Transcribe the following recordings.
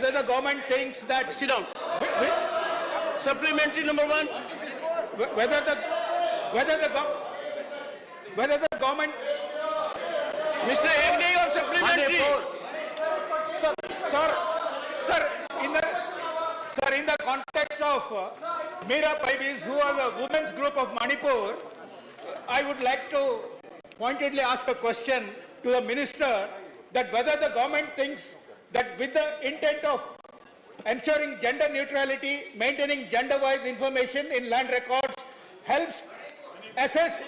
whether the government thinks that... Sit down. Supplementary number 1. Whether the government... Mr. Hegde, your supplementary. Sir, in the context of Meera Paibis, who are the women's group of Manipur, I would like to pointedly ask a question to the minister that whether the government thinks that with the intent of ensuring gender neutrality, maintaining gender-wise information in land records helps assess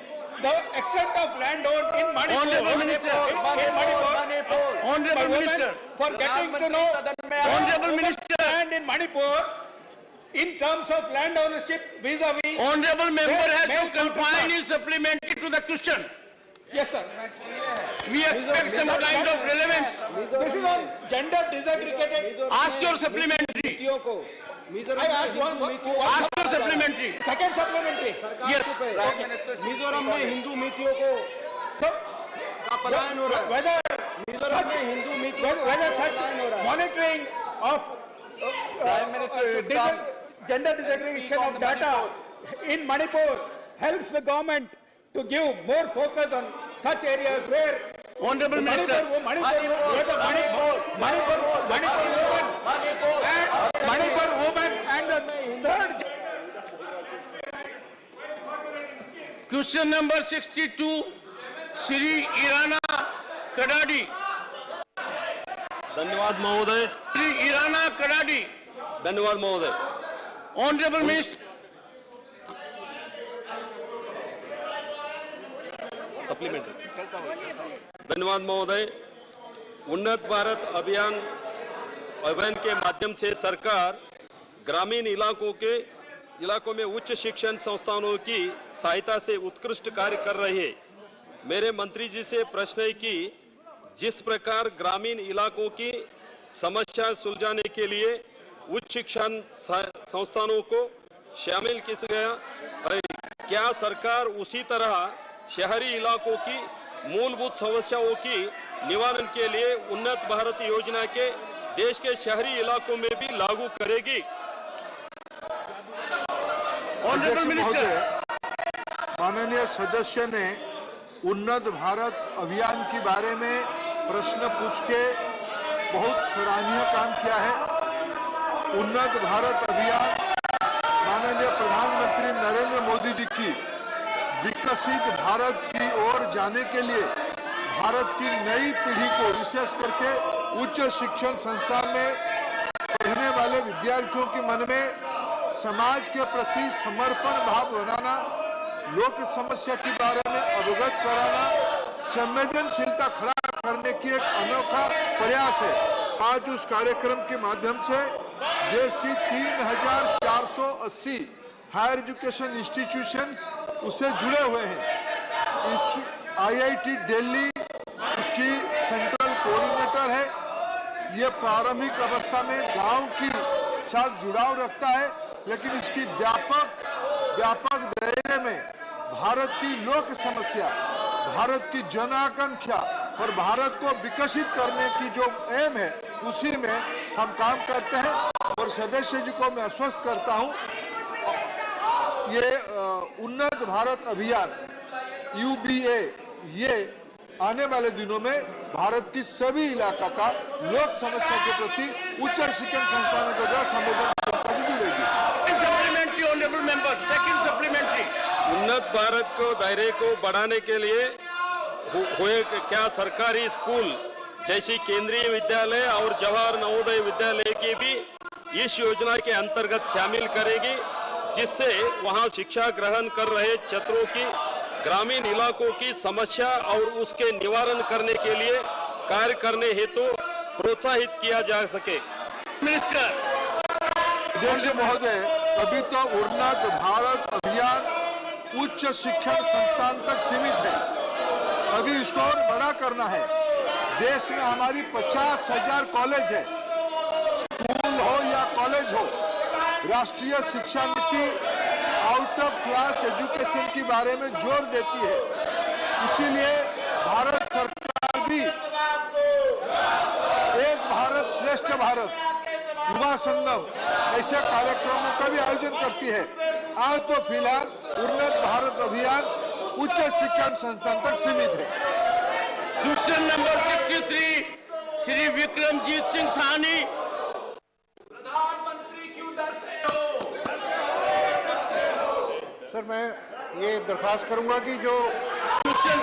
the extent of land owned in Manipur. Honorable Minister. Honorable Minister. For getting to know Honorable Minister. land in Manipur in terms of land ownership vis-a-vis. Honorable member has male to confine his supplementary to the question. Yes, sir. We expect some kind of relevance. This is on gender disaggregated. Ask your supplementary. I asked one. Ask your supplementary. Second supplementary. Yes. Mizoram में हिंदू नीतियों को So, का पलायन हो रहा है। whether Mizoram में हिंदू नीतियों का whether पलायन हो such रहा है। monitoring of gender disaggregation of data in Manipur helps the government to give more focus on such areas where Honorable Minister. Manipur woman and the third. Question number 62, Shri Irana Kadadi. धन्यवाद महोदय। Shri Irana Kadadi. धन्यवाद महोदय। Honorable Minister. Supplementary. धन्यवाद महोदय। उन्नत भारत अभियान के माध्यम से सरकार ग्रामीण इलाकों में उच्च शिक्षण संस्थानों की सहायता से उत्कृष्ट कार्य कर रही है। मेरे मंत्री जी से प्रश्न है कि जिस प्रकार ग्रामीण इलाकों की समस्या सुलझाने के लिए उच्च शिक्षण संस्थानों को शामिल किया गया, क्या सरकार उसी तरह शहरी इलाकों की मूलभूत समस्याओं की निवारण के लिए उन्नत भारत योजना के देश के शहरी इलाकों में भी लागू करेगी? माननीय सदस्य ने उन्नत भारत अभियान के बारे में प्रश्न पूछ के बहुत सराहनीय काम किया है। उन्नत भारत अभियान माननीय प्रधानमंत्री नरेंद्र मोदी जी की विकसित भारत की ओर जाने के लिए भारत की नई पीढ़ी को विशेष करके उच्च शिक्षण संस्थान में पढ़ने वाले विद्यार्थियों के मन में समाज के प्रति समर्पण भाव बनाना, लोक समस्या के बारे में अवगत कराना, संवेदनशीलता खड़ा करने की एक अनोखा प्रयास है। आज उस कार्यक्रम के माध्यम से देश की 3480 हायर एजुकेशन इंस्टीट्यूशंस उससे जुड़े हुए हैं। IIT दिल्ली उसकी सेंट्रल कोऑर्डिनेटर है। ये प्रारंभिक अवस्था में गांव की साथ जुड़ाव रखता है, लेकिन इसकी व्यापक दायरे में भारत की लोक समस्या, भारत की जन आकांक्षा और भारत को विकसित करने की जो एम है उसी में हम काम करते हैं। और सदस्य जी को मैं आश्वस्त करता हूं, ये उन्नत भारत अभियान UBA ये आने वाले दिनों में भारत की सभी इलाका का लोक समस्या के प्रति उच्च शिक्षण संस्थानों को जो संबोधन जुड़ेगी। उन्नत भारत को दायरे को बढ़ाने के लिए हुए क्या सरकारी स्कूल जैसी केंद्रीय विद्यालय और जवाहर नवोदय विद्यालय की भी इस योजना के अंतर्गत शामिल करेगी, जिससे वहां शिक्षा ग्रहण कर रहे छात्रों की ग्रामीण इलाकों की समस्या और उसके निवारण करने के लिए कार्य करने हेतु प्रोत्साहित किया जा सके। अध्यक्ष महोदय, अभी तो उन्नत भारत अभियान उच्च शिक्षण संस्थान तक सीमित है, अभी इसको और बड़ा करना है। देश में हमारी 50,000 कॉलेज है, स्कूल हो या कॉलेज हो। राष्ट्रीय शिक्षा नीति आउट ऑफ क्लास एजुकेशन के बारे में जोर देती है, इसीलिए भारत सरकार भी एक भारत श्रेष्ठ भारत युवा संगम ऐसे कार्यक्रमों का भी आयोजन करती है। आज तो फिलहाल उन्नत भारत अभियान उच्च शिक्षण संस्थान तक सीमित है। Question number 63 Shri Vikramjit Singh Sahni. Sir, मैं ये दरख्वास्त करूंगा कि जो क्वेश्चन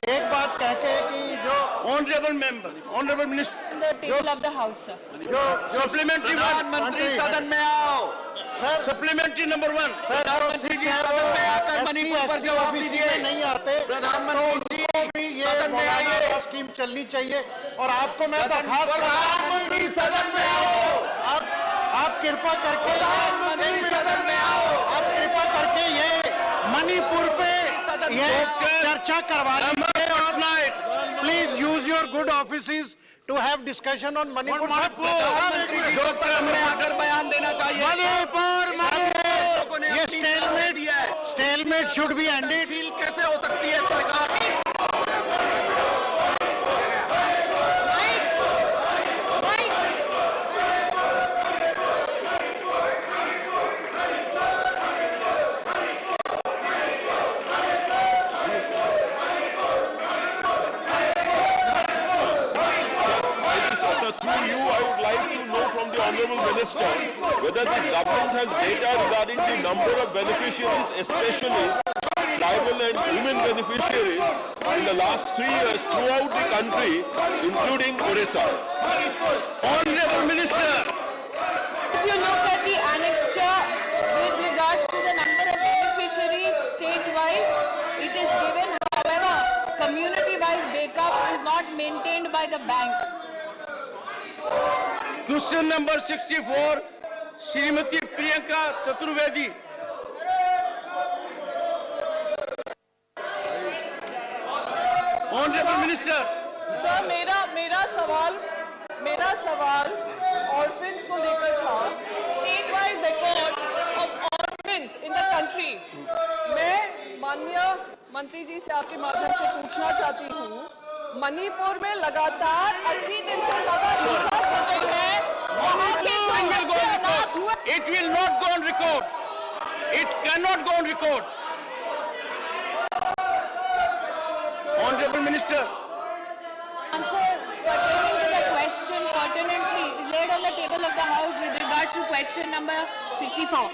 एक बात कह के कि जो honourable member, honourable minister, the table of the house, sir. जो सप्लीमेंट्री प्रधानमंत्री सदन में आओ। Sir supplementary number 1। प्रधानमंत्री जी सदन में आकर मणिपुर पर जवाब दीजिए। नहीं आते प्रधानमंत्री जी तो भी ये सदन में मौलाना आइए। स्कीम चलनी चाहिए। और आपको मैं दरख्वास्त प्रधानमंत्री सदन में आओ। आप कृपा करके प्रधानमंत्री सदन में आओ। आप कृपा करके ये मणिपुर पे ये चर्चा करवा लीजिए। Please use your good offices to have discussion on Manipur. प्रधानमंत्री जी को सदन में आकर बयान देना चाहिए। मणिपुर ये स्टेलमेट शुड बी एंडेड। कैसे हो सकती है सरकार? Through you, I would like to know from the Honourable Minister whether the government has data regarding the number of beneficiaries, especially tribal and women beneficiaries, in the last 3 years throughout the country, including Orissa. Honorable Minister. If you look at the annexure with regards to the number of beneficiaries state-wise, it is given. However, community-wise breakup is not maintained by the bank. Question number 64 Shrimati Priyanka Chaturvedi. Honourable minister. Sir, मेरा सवाल orphans को लेकर था। State wise record of orphans in the country. मैं माननीय मंत्री जी से आपके माध्यम से पूछना चाहती हूँ, मणिपुर में लगातार 80 दिन से ज्यादा हिंसा चल रही है। वहाँ के अनाथ हुए। It will not go on record. It cannot go on record. Honorable Minister. Answer pertaining to the question pertinently is laid on the table of the House with regards to question number 64.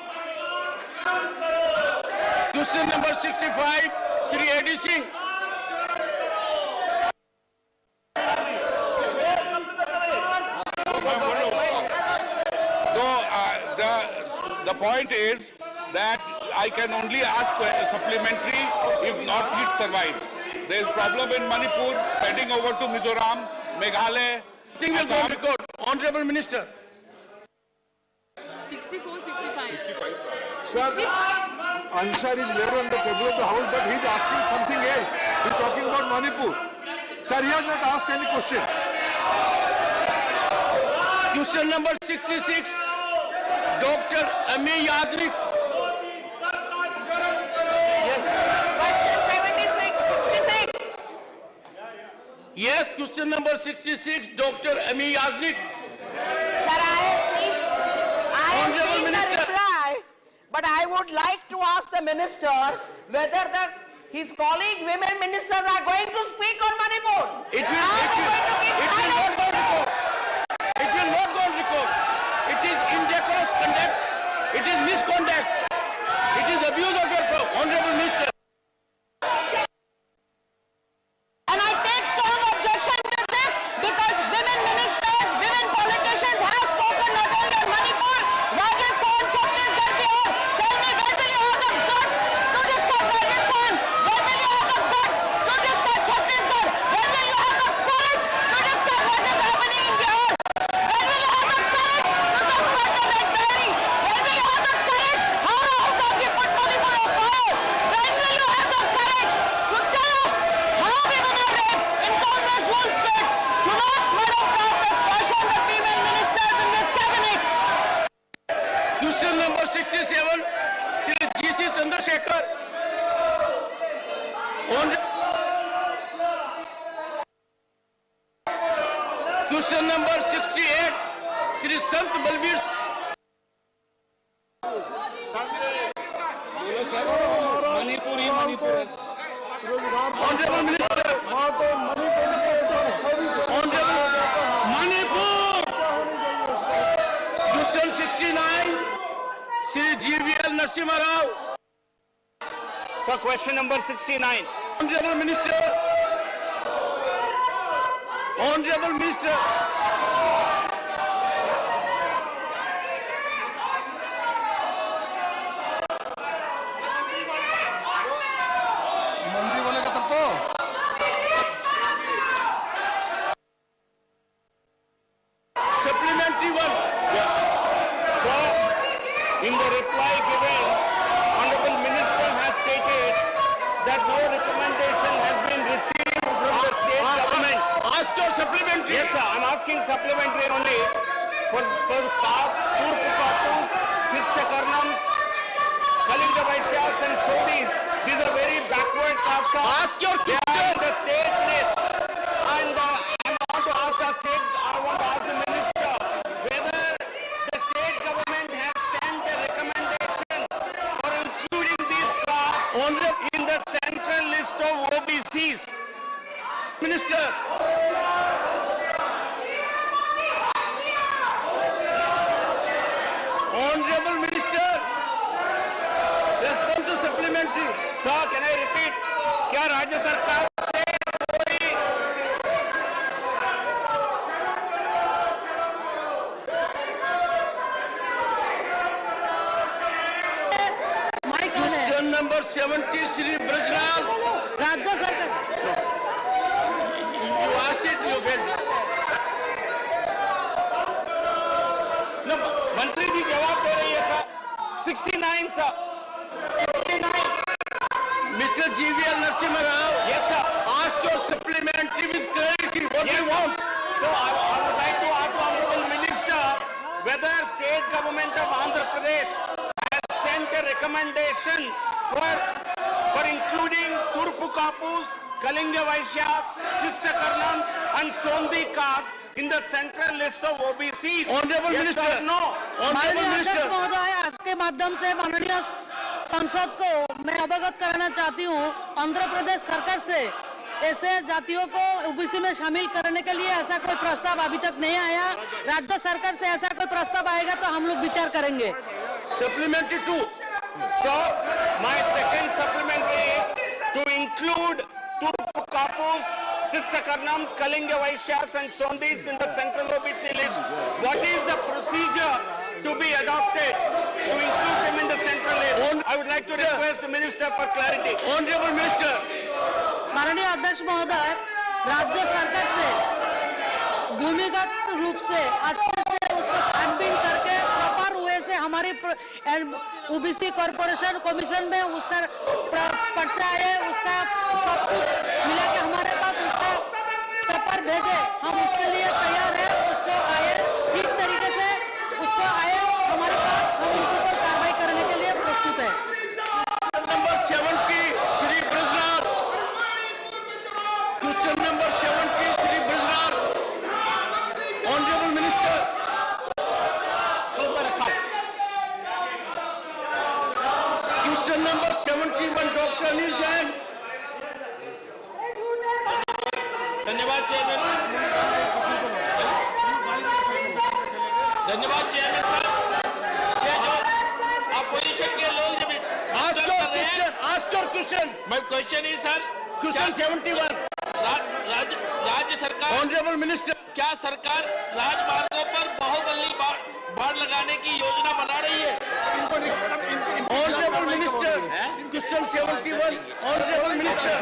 Question number 65 Shri A.D. Singh. The point is that I can only ask a supplementary if Northeast survives. There is problem in Manipur, spreading over to Mizoram, Meghalaya. Thing will go on record. Honorable Minister. 64, 65. Sir, answer is there on the table of the House, but he is asking something else. He is talking about Manipur. Sir, he has not asked any question. Question number 66 Dr. Ami Yadnik. Question 66. Yes, question number 66 Dr. Ami Yadnik. Sir, I have Honorable seen the Minister. reply, but I would like to ask the minister whether his colleague women ministers are going to speak on Manipur. It will not go on record. It will not go on record. It is indecorous conduct. It is misconduct. It is abuse of your Honorable Minister. And I take strong objection to this because women ministers, women politicians have spoken not only on Manipur, Rajasthan, Chhattisgarh, Bihar. Tell me, when will you have the guts to discuss Rajasthan? When will you have the guts to discuss Chhattisgarh? When will you have the courage to discuss what is happening number 68 Shri संत बलबीर मणिपुर ही मणिपुर है। Honourable minister Manipur question 69 Shri GVL Narasimha Rao. Sir question number 69। Honourable minister मंत्री बोलेगा तब तो supplementary one. So, in the reply given, Honorable Minister has stated that no recommendation has been received from the state government. Ask your supplementary. Yes, sir. I'm asking supplementary only for caste, Turku Kapus, Sister Karnams, Kalinga Vaishyas and Sodis. These are very backward castes, sir. Ask your They are question. in the state list. And I want to ask the minister whether the state government has sent a recommendation for including these castes in the central list of OBCs. Minister. Honorable Minister, respond to supplementary. Sir, can I repeat? क्या राज्य सरकार से कोई Question number 70, Shri Brajraj. राज्य सरकार You asked it, you get. न, मंत्री जी जवाब दे रही है sir 69 sir 69 Mr. GVL Narasimha Rao, yes sir ask your supplementary with clarity. What do yes you sir. want? So I would like to ask the honorable minister whether state government of Andhra Pradesh has sent a recommendation for including Turpu Kapus, Kalinga Vaishyas, Sister Karnams and Sondi caste in the central list of OBCs. Honorable yes Minister. sir, no. Honorable माननीय अध्यक्ष Minister. महोदय, आपके माध्यम से माननीय संसद को मैं अवगत कराना चाहती हूँ, आंध्र प्रदेश सरकार से ऐसे जातियों को ओबीसी में शामिल करने के लिए ऐसा कोई प्रस्ताव अभी तक नहीं आया। राज्य सरकार से ऐसा कोई प्रस्ताव आएगा तो हम लोग विचार करेंगे। Supplementary 2. So, my second supplementary is to include Turpu Kapus, Sister Karnams, Kalinga Vaishyas and Sondis in the central OBC list. What is the procedure to be adopted to include them in the central list? I would like to request the Minister for clarity. Honorable Minister. माननीय अध्यक्ष महोदय, राज्य सरकार से भूमिगत रूप से अच्छे से उसको छानबीन करके प्रॉपर वे से हमारी ओबीसी कॉर्पोरेशन कमीशन में उसका पर्चा है, उसका सब कुछ मिला के हमारे पास उसका पेपर भेजे, हम उसके लिए तैयार हैं। उसको आए ठीक तरीके से उसको आए हमारे पास, हम उसके ऊपर कार्रवाई करने के लिए प्रस्तुत है। Number 70, Shri Brajraj. Question number 70, Shri Brajraj. Honorable Minister. Question number 71, Dr. Anil Jain. धन्यवाद चेयरमैन साहब। ये जो अपोजिशन के लोग जब Ask your question. Ask your question. मैं क्वेश्चन ही सर Question 71. राज्य सरकार Honorable Minister. क्या सरकार राजमार्गों पर बाहुबली बाढ़ लगाने की योजना बना रही है? Honorable Minister. Question 71. Honorable Minister.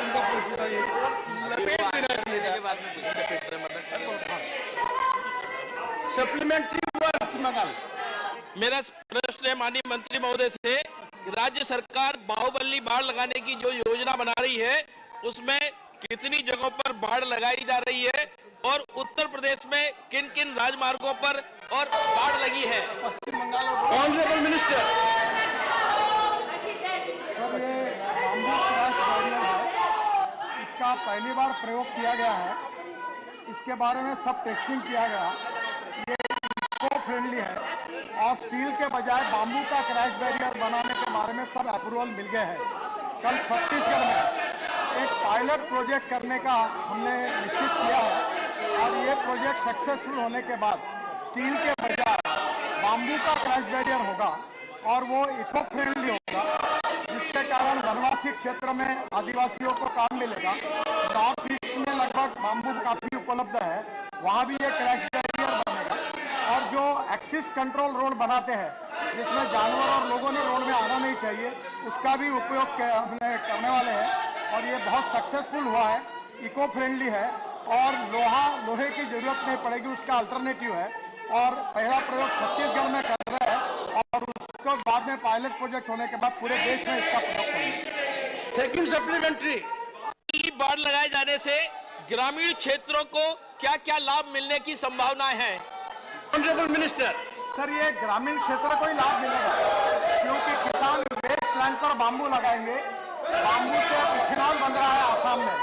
Supplementary 1. मेरा प्रश्न है माननीय मंत्री महोदय से कि राज्य सरकार बाहुबली बाढ़ लगाने की जो योजना बना रही है उसमें कितनी जगहों पर बाढ़ लगाई जा रही है और उत्तर प्रदेश में किन किन राजमार्गों पर और बाढ़ लगी है? Honorable Minister. सर ये बाम्बू क्रश बैरियर है, इसका पहली बार प्रयोग किया गया है। इसके बारे में सब टेस्टिंग किया गया, ये इको फ्रेंडली है और स्टील के बजाय बाम्बू का क्रैश बैरियर बनाने के बारे में सब अप्रूवल मिल गए हैं। कल छत्तीसगढ़ में एक पायलट प्रोजेक्ट करने का हमने निश्चित किया है और ये प्रोजेक्ट सक्सेसफुल होने के बाद स्टील के बजाय बाम्बू का क्रैश बैरियर होगा और वो इको फ्रेंडली होगा, जिसके कारण वनवासी क्षेत्र में आदिवासियों को काम मिलेगा। नॉर्थ ईस्ट में लगभग बाम्बू काफी उपलब्ध है, वहाँ भी ये क्रैश बैरियर बनेगा। और जो एक्सिस कंट्रोल रोड बनाते हैं जिसमें जानवर और लोगों ने रोड में आना नहीं चाहिए, उसका भी उपयोग हमने करने वाले हैं और ये बहुत सक्सेसफुल हुआ है, इको फ्रेंडली है और लोहे की जरूरत नहीं पड़ेगी, उसका अल्टरनेटिव है। और पहला प्रयोग छत्तीसगढ़ में कर रहे हैं और उसको बाद में पायलट प्रोजेक्ट होने के बाद पूरे देश में इसका प्रयोग करेंगे। सेकंड सप्लीमेंट्री, बाढ़ लगाए जाने से ग्रामीण क्षेत्रों को क्या क्या लाभ मिलने की संभावनाएं हैं? Honourable minister. सर, ये ग्रामीण क्षेत्र को ही लाभ मिलेगा क्योंकि किसान वेस्ट लैंड पर बाम्बू लगाएंगे। बाम्बू से इथेनॉल बन रहा है आसाम में,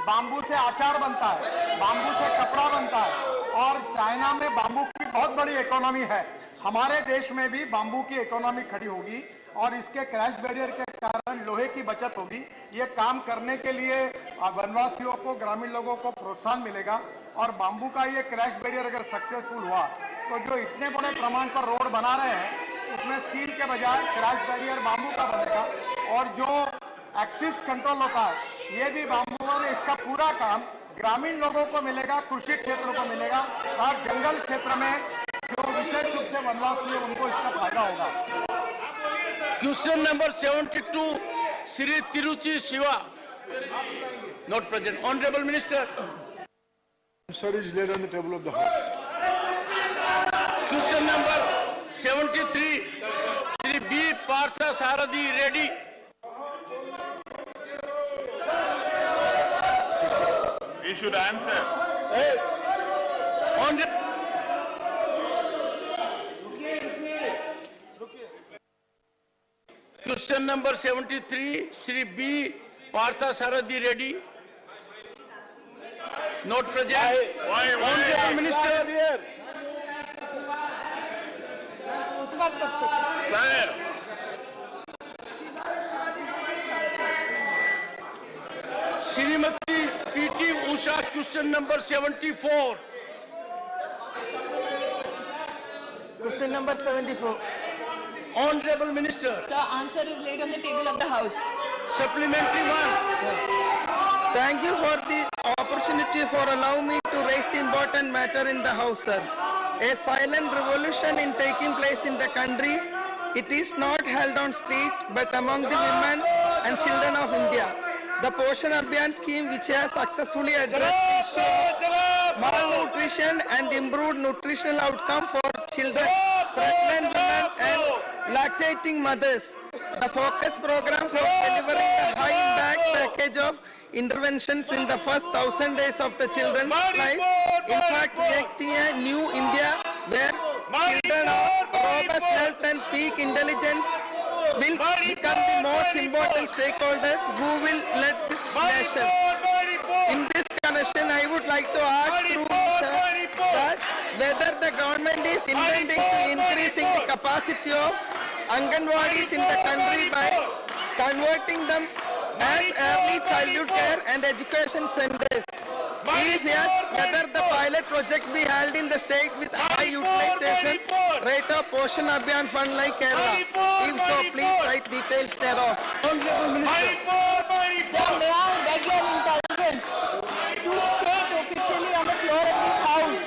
बाम्बू से अचार बनता है, बाम्बू से कपड़ा बनता है और चाइना में बाम्बू की बहुत बड़ी इकोनॉमी है। हमारे देश में भी बाम्बू की इकोनॉमी खड़ी होगी और इसके क्रैश बैरियर के कारण लोहे की बचत होगी। ये काम करने के लिए वनवासियों को, ग्रामीण लोगों को प्रोत्साहन मिलेगा और बाम्बू का ये क्रैश बैरियर अगर सक्सेसफुल हुआ तो जो इतने बड़े प्रमाण पर रोड बना रहे हैं उसमें स्टील के बजाय क्रैश बैरियर बाम्बू का बनेगा और जो एक्सिस कंट्रोल होता है ये भी बाम्बू और इसका पूरा काम ग्रामीण लोगों को मिलेगा, कृषि क्षेत्र को मिलेगा और जंगल क्षेत्र में जो विशेष रूप से वनवासी है उनको इसका फायदा होगा। Question number 72, Shri Tiruchi Siva, not present. Honourable minister. Answer is laid on the table of the House. Question number 73, Shri B Partha Sarathi Reddy. He should answer. Question number 73, Shri B Partha Sarathi Reddy, not present. Honourable minister. Sir, Shrimati P T Usha, question number 74। Question number 74. Honorable Minister. Sir, answer is laid on the table of the House. Supplementary one. Thank you for the opportunity for allowing me to raise the important matter in the House, sir. A silent revolution is taking place in the country. It is not held on street, but among the women and children of India. The Poshan Abhiyan scheme, which has successfully addressed the issue of malnutrition and improved nutritional outcome for children, pregnant women and lactating mothers. The focus program for delivering a high-impact package of interventions in the first 1,000 days of the children's life. In fact, creating a new India where children of robust health and peak intelligence will become the most important stakeholders who will lead this nation. In this connection, I would like to ask through that whether the government is intending to increasing the capacity of Anganwadis in the country by converting them as early childhood care and education centers. If yes, whether the pilot project be held in the state with high utilization rate of Poshan Abhiyan fund like Kerala. If so, please cite details thereof. Sir, may I beg your indulgence to state officially on the floor of this House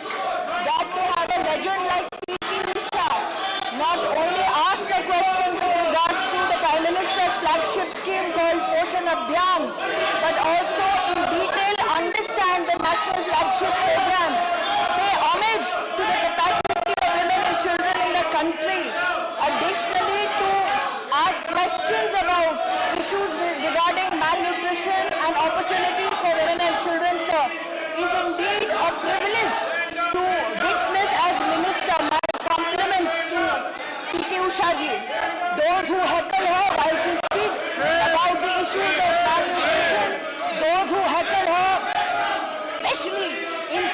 that to have a legend like P.T. Usha not only ask a question with regards to the Prime Minister's flagship scheme called Poshan Abhiyan, but also in detail understand the national flagship program, pay homage to the capacity of women and children in the country. Additionally, to ask questions about issues regarding malnutrition and opportunities for women and children, sir, is indeed a privilege to witness as minister. My compliments to P.T. Usha ji. Those who heckle her while she speaks about the issues of malnutrition, those who heckle her, especially in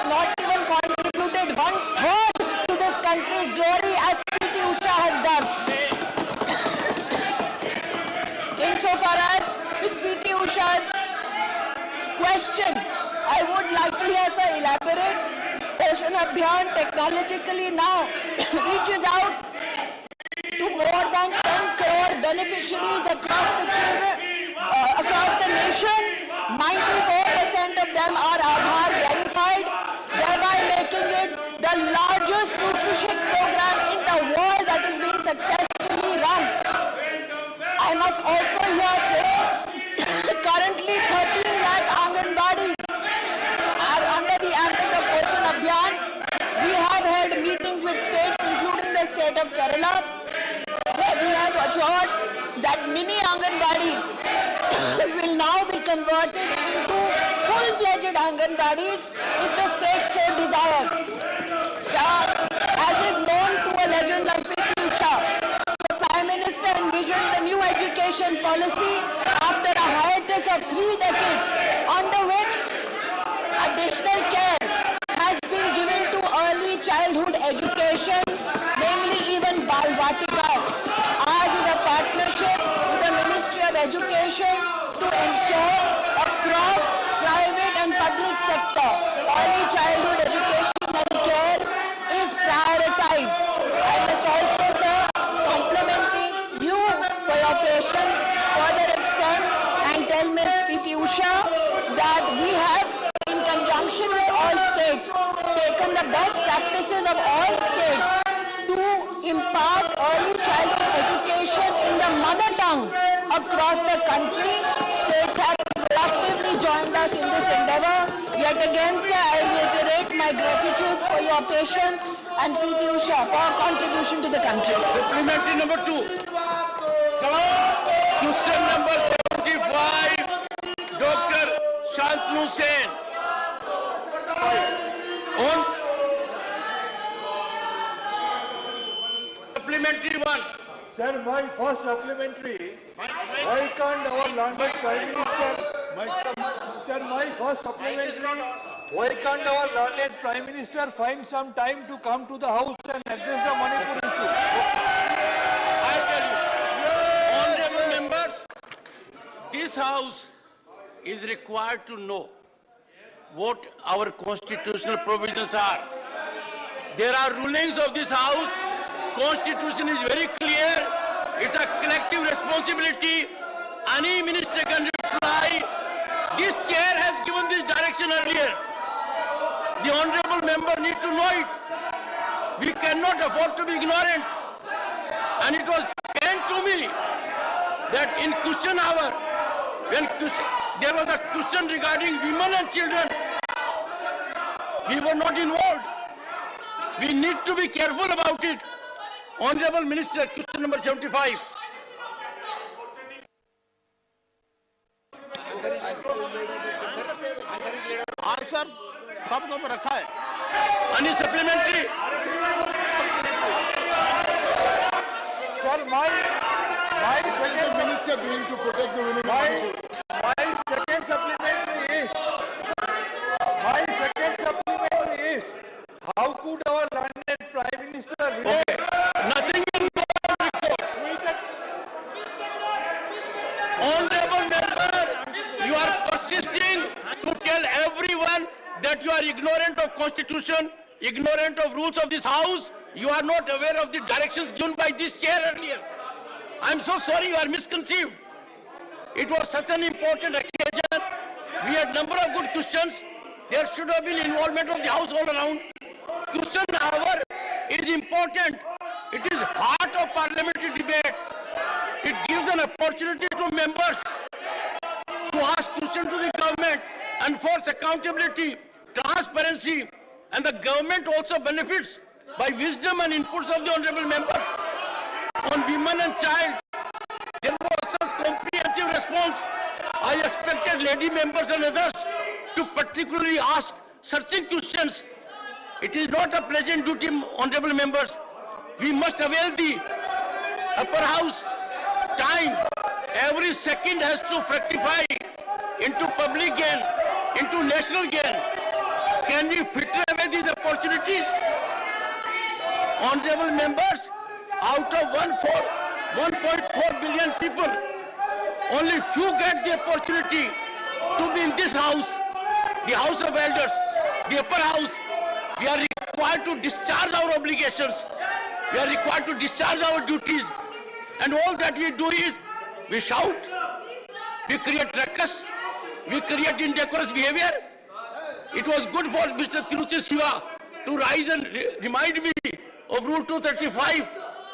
not even contributed 1/3 to this country's glory as P.T. Usha has done. Insofar as with P.T. Usha's question, I would like to hear sir elaborate. Poshan Abhiyan technologically now reaches out to more than 10 crore beneficiaries across the children, across the nation. 94% of them are Aadhaar verified, thereby making it the largest nutrition program in the world that is being successfully run. I must also here say, currently 13 lakh Anganwadis are under the ambit of Poshan Abhiyan. We have held meetings with states, including the state of Kerala, where we have assured that mini Anganwadis will now be converted into full-fledged Anganwadis if the state so desires. Sir, as is known to a legend like P.T. Usha, the Prime Minister envisioned the new education policy after a hiatus of 3 decades, under which additional care has been given to early childhood education, namely even Balvatikas. Ours is a partnership with the Ministry of Education to ensure across private and public sector early childhood education and care is prioritized. I must also, sir, complimenting you for your patience, further extend and tell Ms. P.T. Usha that we have, in conjunction with all states, taken the best practices of all states to impart early childhood education in the mother tongue across the country. States have proactively joined us in this endeavor. Yet again, sir, I reiterate my gratitude for your patience and P.T. Usha for her contribution to the country. Supplementary number 2. Question number 75, Dr. Shantanu Sen. On supplementary 1. Sir, my first supplementary, why can't our landed Prime Minister, sir, my first supplementary, why can't our landed Prime Minister find some time to come to the House and address the Manipur issue? I tell you, honorable members, this House is required to know what our constitutional provisions are. There are rulings of this House. Constitution is very clear. It's a collective responsibility. Any minister can reply. This chair has given this direction earlier. The honorable member need to know it. We cannot afford to be ignorant. And it was plain to me that in question hour, when there was a question regarding women and children, we were not involved. We need to be careful about it. Honorable Minister, question number 75. Answer, सब को रखा है. Any supplementary? Sir, my second minister doing to protect the women. My second supplementary is, how could our landed Prime Minister relate? Nothing in the report. Honorable member, you are persisting to tell everyone that you are ignorant of Constitution, ignorant of rules of this House. You are not aware of the directions given by this chair earlier. I am so sorry, you are misconceived. It was such an important occasion. We had number of good questions. There should have been involvement of the House all around. Question hour is important. It is heart of parliamentary debate. It gives an opportunity to members to ask questions to the government, enforce accountability, transparency, and the government also benefits by wisdom and inputs of the honorable members. On women and child, there was such comprehensive response. I expected lady members and others to particularly ask searching questions. It is not a pleasant duty, honorable members. We must avail the upper house time. Every second has to fructify into public gain, into national gain. Can we filter away these opportunities? Honorable members, out of 1.4 billion people, only few get the opportunity to be in this house, the House of Elders, the upper house. We are required to discharge our obligations. We are required to discharge our duties. And all that we do is, we shout, we create ruckus, we create indecorous behavior. It was good for Mr. Tiruchi Siva to rise and remind me of Rule 235,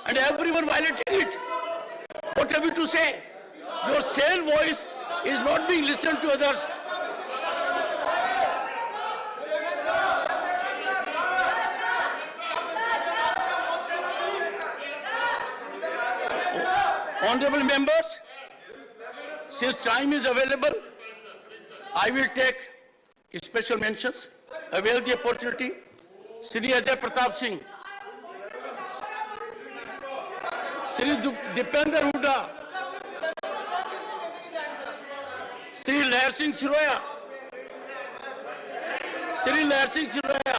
and everyone violated it. What have you to say? Your sane voice is not being listened to others. Honorable members, since time is available, I will take special mentions, avail the opportunity. Shri Ajay Pratap Singh, Shri Dipender Hooda, Shri Lair Singh Siroya, Shri Lair Singh Siroya,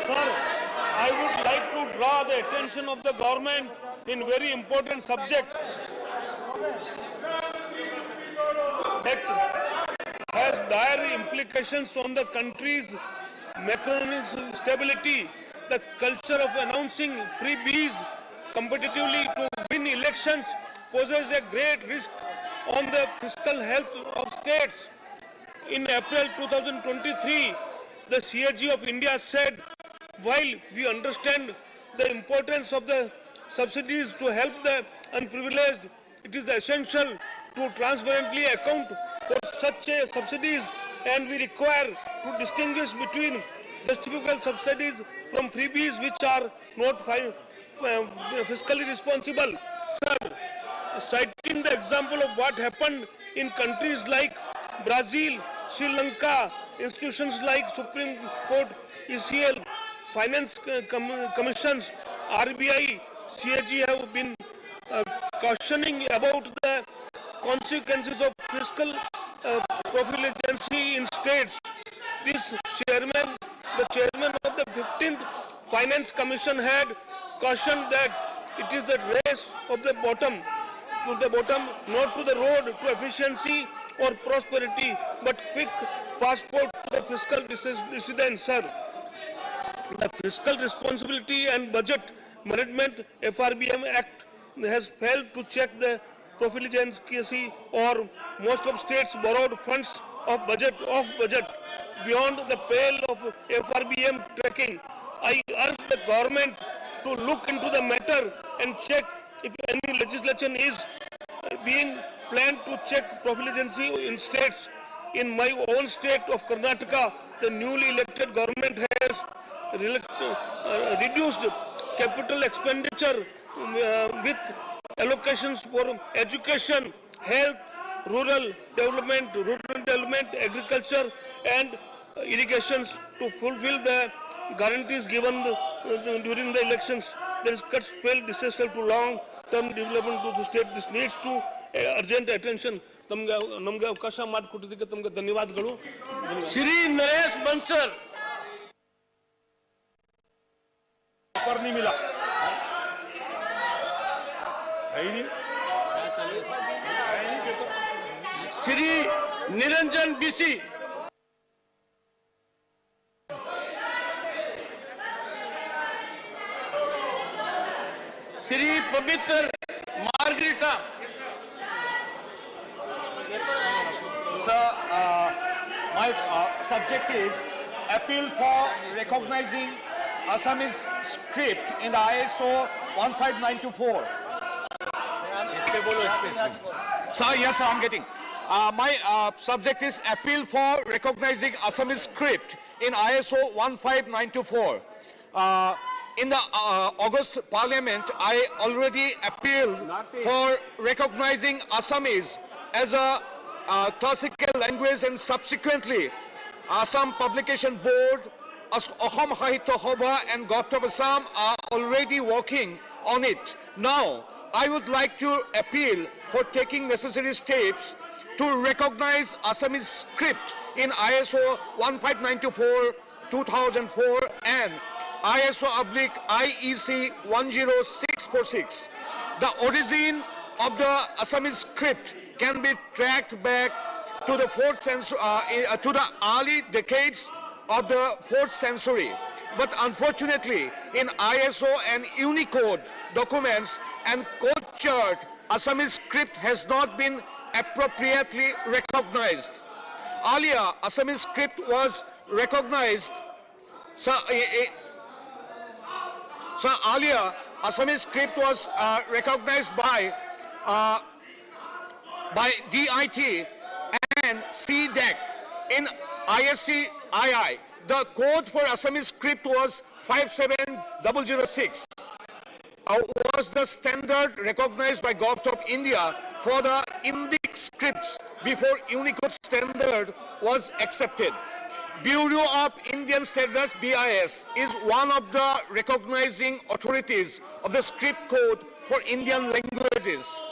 Sir, I would like to draw the attention of the government in very important subject that has dire implications on the country's macroeconomic stability. The culture of announcing freebies competitively to win elections poses a great risk on the fiscal health of states. In April 2023, the CAG of India said, while we understand the importance of the subsidies to help the unprivileged, it is essential to transparently account for such subsidies, and we require to distinguish between justifiable subsidies from freebies which are not fiscally responsible. Sir, citing the example of what happened in countries like Brazil, Sri Lanka, institutions like Supreme Court, ECL, Finance Commissions, RBI, CAG have been cautioning about the consequences of fiscal profligacy in states. The chairman of the 15th Finance Commission had cautioned that it is the race of the bottom to the bottom, not to the road to efficiency or prosperity, but quick passport to the fiscal dissidents, sir. The Fiscal Responsibility and Budget Management FRBM Act has failed to check the profligacy, or most of states borrowed funds of budget beyond the pale of FRBM tracking. I urge the government to look into the matter and check if any legislation is being planned to check profligacy in states. In my own state of Karnataka, the newly elected government has reduced capital expenditure with allocations for education, health, rural development, agriculture and irrigations to fulfill the guarantees given during the elections. There is cuts failed disaster to long-term development to the state. This needs to urgent attention. ನಮಗೆ ಅವಕಾಶ ಮಾಡಿಕೊಟ್ಟಿದ್ದಕ್ಕೆ ತಮಗೆ ಧನ್ಯವಾದಗಳು. ಶ್ರೀ ನರೇಶ್ ಬನ್ಸರ್, पर नहीं मिला. Shri Niranjan BC, Shri पवित्र margarita. Sir, my subject is appeal for recognizing Assamese script in the ISO 15924. Sir, yes, sir, I'm getting. My subject is appeal for recognizing Assamese script in ISO 15924. In the August Parliament, I already appealed for recognizing Assamese as a classical language, and subsequently Assam Publication Board, Ahom Sahitya Sabha and Government of Assam are already working on it. Now, I would like to appeal for taking necessary steps to recognize Assamese script in ISO 15924/2004 and ISO/IEC 10646. The origin of the Assamese script can be tracked back to the to the early decades of the 4th century. But unfortunately, in ISO and Unicode documents and code chart, Assamese script has not been appropriately recognized. Earlier, Assamese script was recognized. Earlier, Assamese script was recognized by DIT and CDEC in ISCII. The code for Assamese script was 57006. Was the standard recognized by Government of India for the Indic scripts before Unicode standard was accepted. Bureau of Indian Standards (BIS) is one of the recognizing authorities of the script code for Indian languages.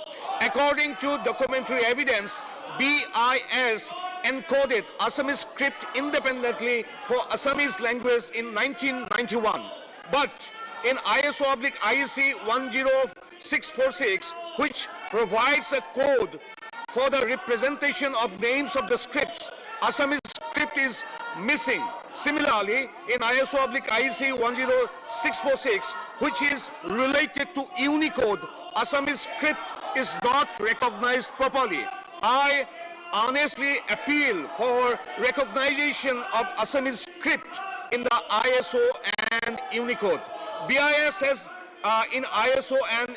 According to documentary evidence, BIS encoded Assamese script independently for Assamese language in 1991. But in ISO/IEC 10646, which provides a code for the representation of names of the scripts, Assamese script is missing. Similarly, in ISO/IEC 10646, which is related to Unicode, Assamese script is not recognized properly. I honestly appeal for recognition of Assamese script in the ISO and Unicode. BIS has in ISO and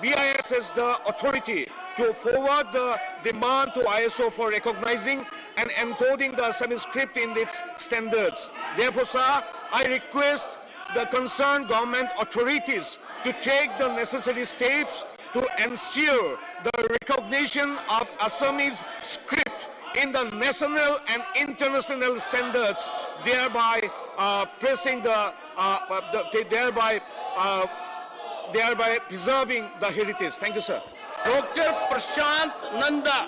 BIS has the authority to forward the demand to ISO for recognizing and encoding the Assamese script in its standards. Therefore, sir, I request the concerned government authorities to take the necessary steps to ensure the recognition of Assamese script in the national and international standards, thereby thereby preserving the heritage. Thank you, sir. Dr. Prashant Nanda.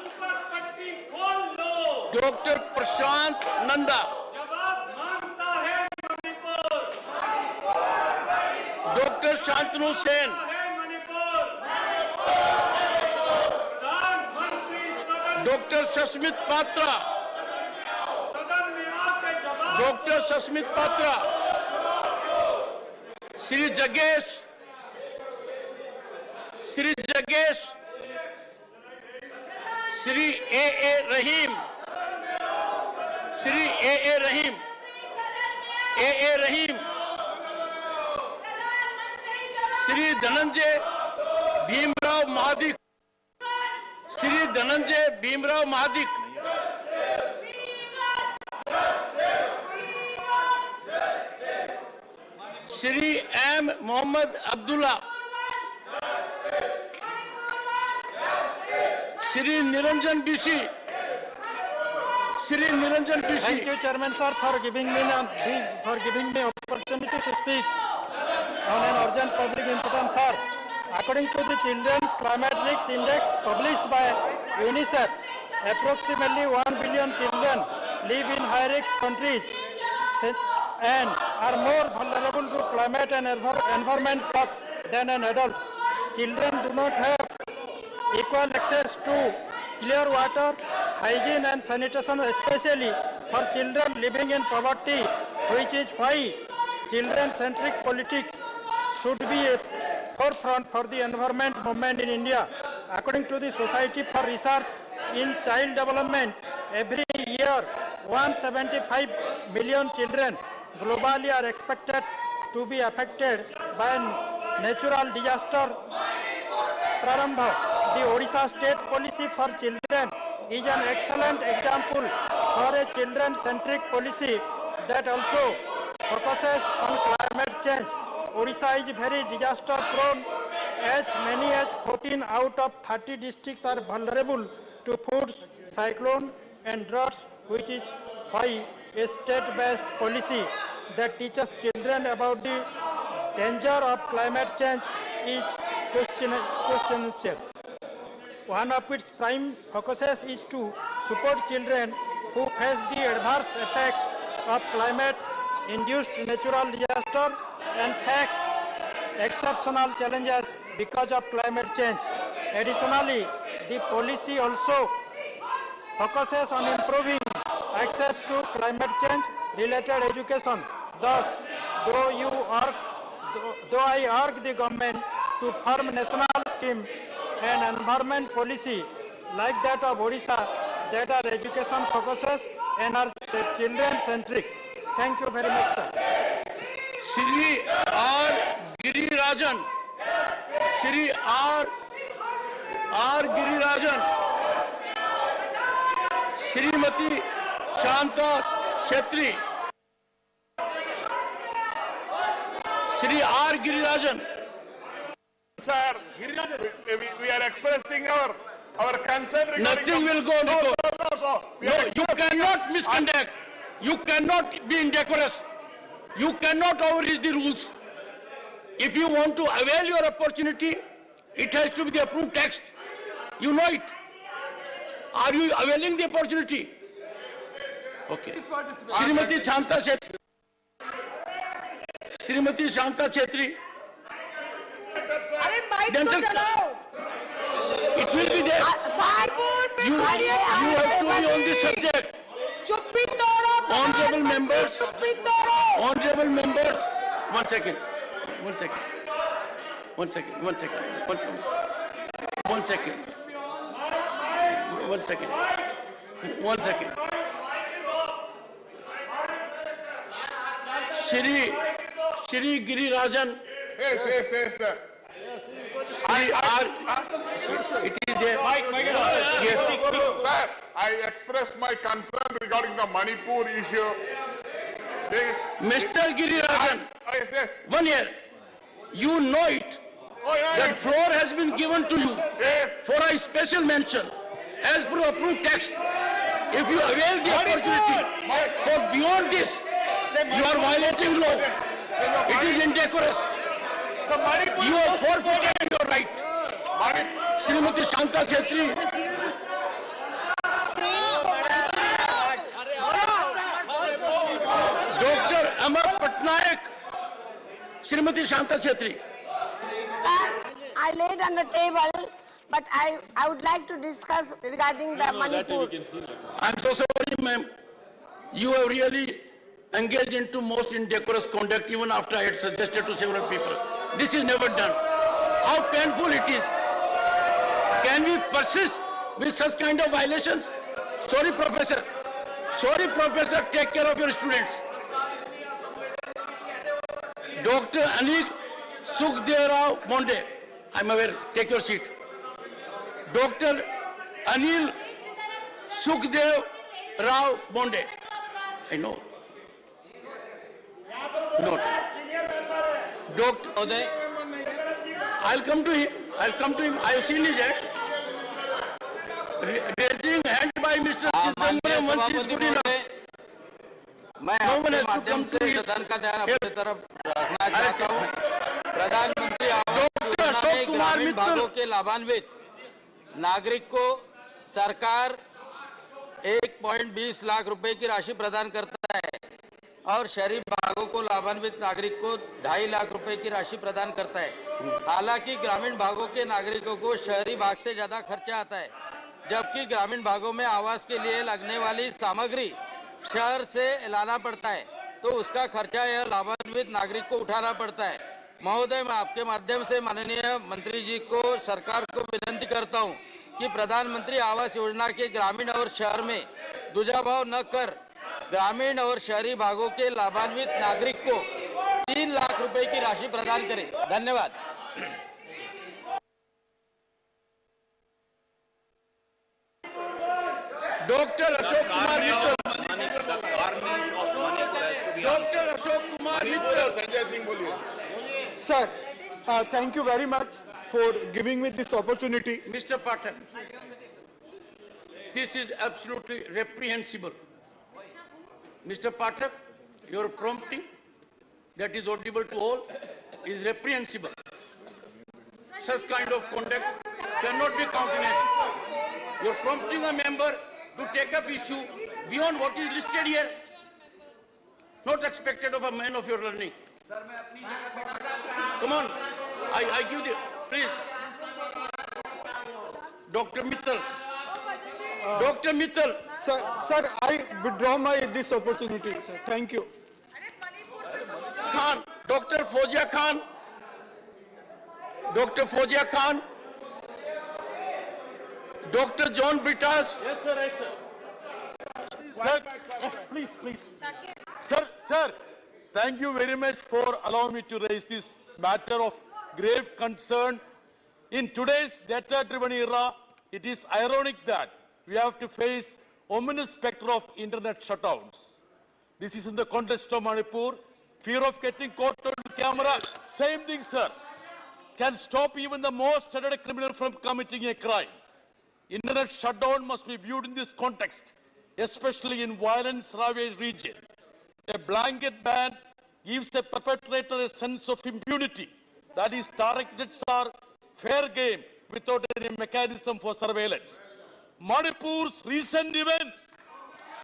Dr. Prashant Nanda. Dr. Shantanu Sen. Dr. Sasmit Patra. Dr. Sasmit Patra. Sri Jagesh. Sri Jagesh. Sri A.A. Rahim. Sri A.A. Rahim. A.A. Rahim. Sri Dhananjay Bhimrao Mahadik. Sri Dhananjay Bhimrao Mahadik. Sri M. Muhammad Abdullah. Sri Niranjan BC. Sri Niranjan BC. Thank you, Chairman sir, for giving me opportunity to speak on an urgent public importance, sir. According to the Children's Climate Risk Index published by UNICEF, approximately 1 billion children live in high-risk countries and are more vulnerable to climate and environment shocks than an adult. Children do not have equal access to clear water, hygiene and sanitation, especially for children living in poverty, which is why children-centric politics should be a forefront for the environment movement in India. According to the Society for Research in Child Development, every year 175 million children globally are expected to be affected by natural disaster. Prarambha, the Odisha State Policy for Children is an excellent example for a children-centric policy that also focuses on climate change. Odisha is very disaster prone, as many as 14 out of 30 districts are vulnerable to floods, cyclone and droughts, which is why a state-based policy that teaches children about the danger of climate change is questionable. one of its prime focuses is to support children who face the adverse effects of climate-induced natural disaster and face exceptional challenges because of climate change. Additionally, the policy also focuses on improving access to climate change-related education. Thus, though I urge the government to form national scheme and environment policy like that of Odisha that are education focuses and are children-centric. Thank you very much, sir. Shri R. Girirajan. Shri R. Girirajan. Shrimati Shanta Chetri. Shri R. Girirajan. Sir, we are expressing our concern regarding... Nothing will go. No, you cannot misconduct. You cannot be indecorous. You cannot overreach the rules. If you want to avail your opportunity, it has to be the approved text. You know it. Are you availing the opportunity? Okay. Shrimati Shanta Chetri. Shrimati Shanta Chetri. Then it will be there. You have to be on this subject. Honorable members. Honorable members. One second. Shri Girirajan. Yes, sir. It is there. Yes. Sir, I expressed my concern regarding the Manipur issue. Mr. Girirajan, Yes, sir. 1 year. You know it. That floor has been given to you for a special mention as per approved text. If you avail the opportunity for beyond this, you are violating law. It is indecorous. You have forfeited your right. Shrimati Shanta Chetri. Dr. Amar Patnaik. Shrimati Shanta Chetri. I laid on the table, but I would like to discuss regarding the Manipur. I'm so sorry, ma'am. You have really engaged into most indecorous conduct even after I had suggested to several people. This is never done. How painful it is. Can we persist with such kind of violations? Sorry, Professor. Take care of your students. Dr. Anil Sukhdev Rao Monde. I'm aware. Take your seat. Dr. Anil Sukhdev Rao Monde. I know. No. Dr. Uday. I'll come to him. I have seen his act. Raising hand by Mr. Chidambaram once is good enough. मैं आपके माध्यम से सदन का ध्यान अपनी तरफ रखना चाहता हूँ। प्रधानमंत्री आवास योजना में ग्रामीण भागों के लाभान्वित नागरिक को सरकार 1.20 लाख रुपए की राशि प्रदान करता है और शहरी भागों को लाभान्वित नागरिक को 2.5 लाख रुपए की राशि प्रदान करता है। हालांकि ग्रामीण भागों के नागरिकों को शहरी भाग से ज्यादा खर्चा आता है, जबकि ग्रामीण भागों में आवास के लिए लगने वाली सामग्री शहर से लाना पड़ता है, तो उसका खर्चा यह लाभान्वित नागरिक को उठाना पड़ता है। महोदय, मैं आपके माध्यम से माननीय मंत्री जी को, सरकार को विनती करता हूं कि प्रधानमंत्री आवास योजना के ग्रामीण और शहर में दुजाभाव न कर ग्रामीण और शहरी भागों के लाभान्वित नागरिक को 3 लाख रुपए की राशि प्रदान करें। धन्यवाद। Dr. Ashok Kumar Mittal. Dr. Ashok Kumar Mittal. Sir, thank you very much for giving me this opportunity. Mr. Pathak, this is absolutely reprehensible. Mr. Pathak, your prompting that is audible to all is reprehensible. Such kind of conduct cannot be countenanced. You're prompting a member to take up issue beyond what is listed here. Not expected of a man of your learning. Come on, I give you, please. Dr. Mittal. Dr. Mittal. Sir, I withdraw this opportunity, sir. Thank you. Khan, Dr. Fozia Khan. Dr. Fozia Khan. Dr. John Brittas. Yes, sir. Yes, sir. Sir, please. Sir, thank you very much for allowing me to raise this matter of grave concern. In today's data-driven era, it is ironic that we have to face ominous specter of internet shutdowns. This is in the context of Manipur. Fear of getting caught on camera, same thing, sir, can stop even the most hardened criminal from committing a crime. Internet shutdown must be viewed in this context, especially in violence-ravaged region. A blanket ban gives a perpetrator a sense of impunity. That is, targets are fair game without any mechanism for surveillance. Manipur's recent events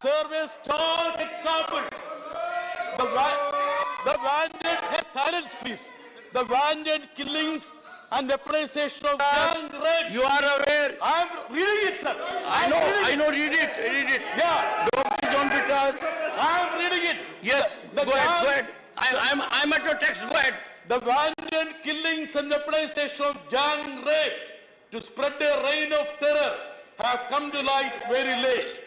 serve as stark example. The wanted, silence please. The wanted killings and weaponization of gang rape. You are aware? I am reading it, sir. I know, read it. Yeah. Dr. John Brittas. I am reading it. Yes, go ahead. I'm at your text, go ahead. The wanton killings and weaponization of gang rape to spread a reign of terror have come to light very late.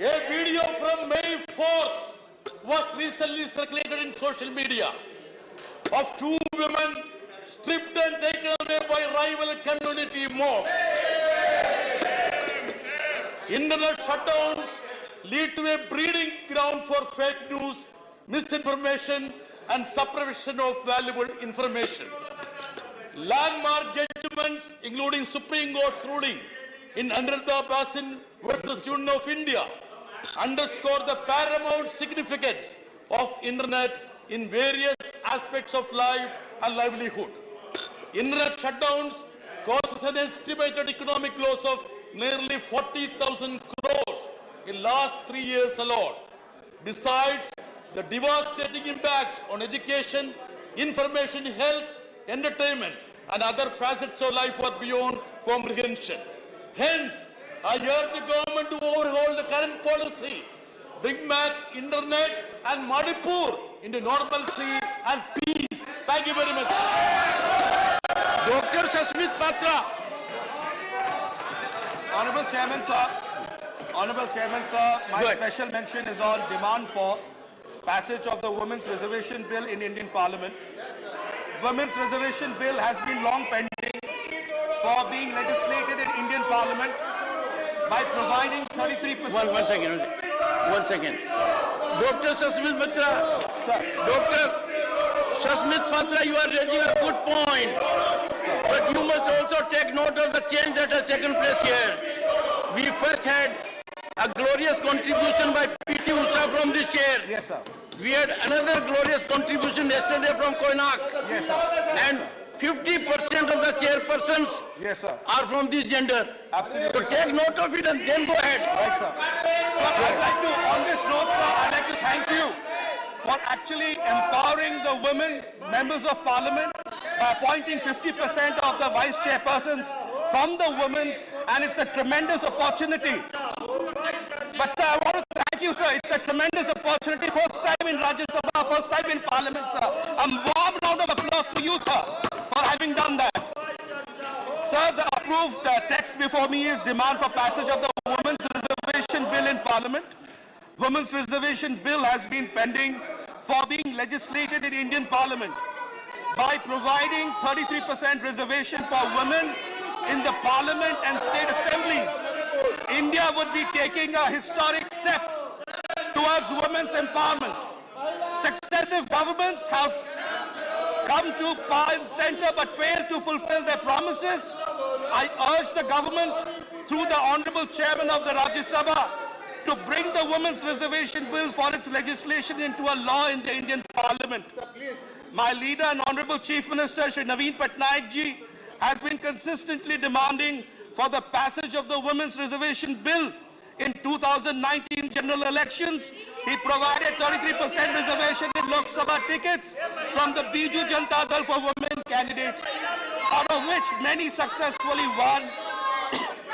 A video from May 4th was recently circulated in social media of two women stripped and taken away by rival community mob. Internet shutdowns lead to a breeding ground for fake news, misinformation, and suppression of valuable information. Landmark judgments, including Supreme Court's ruling in Aniruddha Basin versus Union of India, underscore the paramount significance of internet in various aspects of life and livelihood. Internet shutdowns causes an estimated economic loss of nearly 40,000 crores in last 3 years alone. Besides, the devastating impact on education, information, health, entertainment, and other facets of life are beyond comprehension. Hence, I urge the government to overhaul the current policy, bring back internet and Manipur into normalcy and peace. Thank you very much. Dr. Sasmit Patra. Honorable Chairman, sir, my special mention is on demand for passage of the Women's Reservation Bill in Indian Parliament. Women's Reservation Bill has been long pending for being legislated in Indian Parliament by providing 33%. One second. Dr. Sasmit Patra. Sir. Dr. Sasmit Patra, you are raising a good point. But you must also take note of the change that has taken place here. We first had a glorious contribution by P.T. Usha from this chair. Yes, sir. We had another glorious contribution yesterday from Koinak. Yes, sir. And 50% of the chairpersons are from this gender. Absolutely. So take note of it and then go ahead. Right, sir. Sir, I'd like to, on this note, sir, I'd like to thank you for actually empowering the women members of parliament by appointing 50% of the vice chairpersons from the women, and it's a tremendous opportunity. But sir, I want to thank you, sir. It's a tremendous opportunity. First time in Rajya Sabha, first time in parliament, sir. A warm round of applause to you, sir, for having done that. Sir, the approved text before me is demand for passage of the Women's Reservation Bill in Parliament. Women's Reservation Bill has been pending for being legislated in Indian Parliament by providing 33% reservation for women in the Parliament and state assemblies. India would be taking a historic step towards women's empowerment. Successive governments have come to power and center but failed to fulfill their promises. I urge the government through the Honorable Chairman of the Rajya Sabha to bring the Women's Reservation Bill for its legislation into a law in the Indian Parliament. My leader and Honorable Chief Minister Shri Naveen Patnaik ji has been consistently demanding for the passage of the Women's Reservation Bill. In 2019 general elections, he provided 33% reservation in Lok Sabha tickets from the Biju Janata Dal for women candidates, out of which many successfully won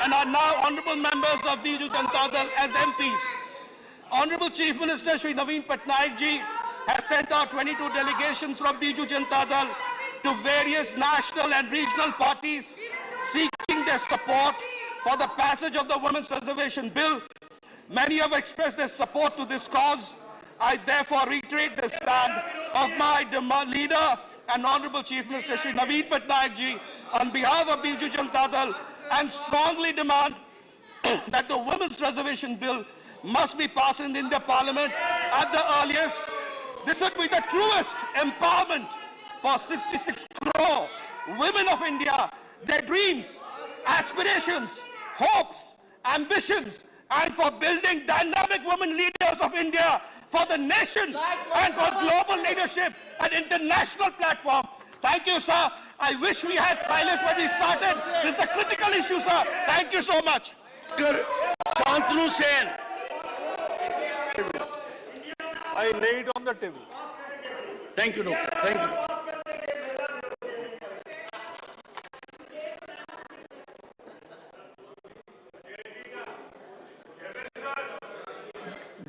and are now honorable members of Biju Janata Dal as MPs. Honorable Chief Minister Shri Naveen Patnaik ji has sent out 22 delegations from Biju Janata Dal to various national and regional parties seeking their support for the passage of the Women's Reservation Bill. Many have expressed their support to this cause. I therefore reiterate the stand of my leader and Honorable Chief Minister Shri Naveen Patnaik ji on behalf of Biju Janata Dal and strongly demand that the Women's Reservation Bill must be passed in India Parliament at the earliest. This would be the truest empowerment for 66 crore women of India, their dreams, aspirations, hopes, ambitions, and for building dynamic women leaders of India for the nation and for global leadership and international platform. Thank you, sir. I wish we had silence when we started. This is a critical issue, sir. Thank you so much. Shantanu Sen. I lay it on the table. Thank you, Doctor. Thank you.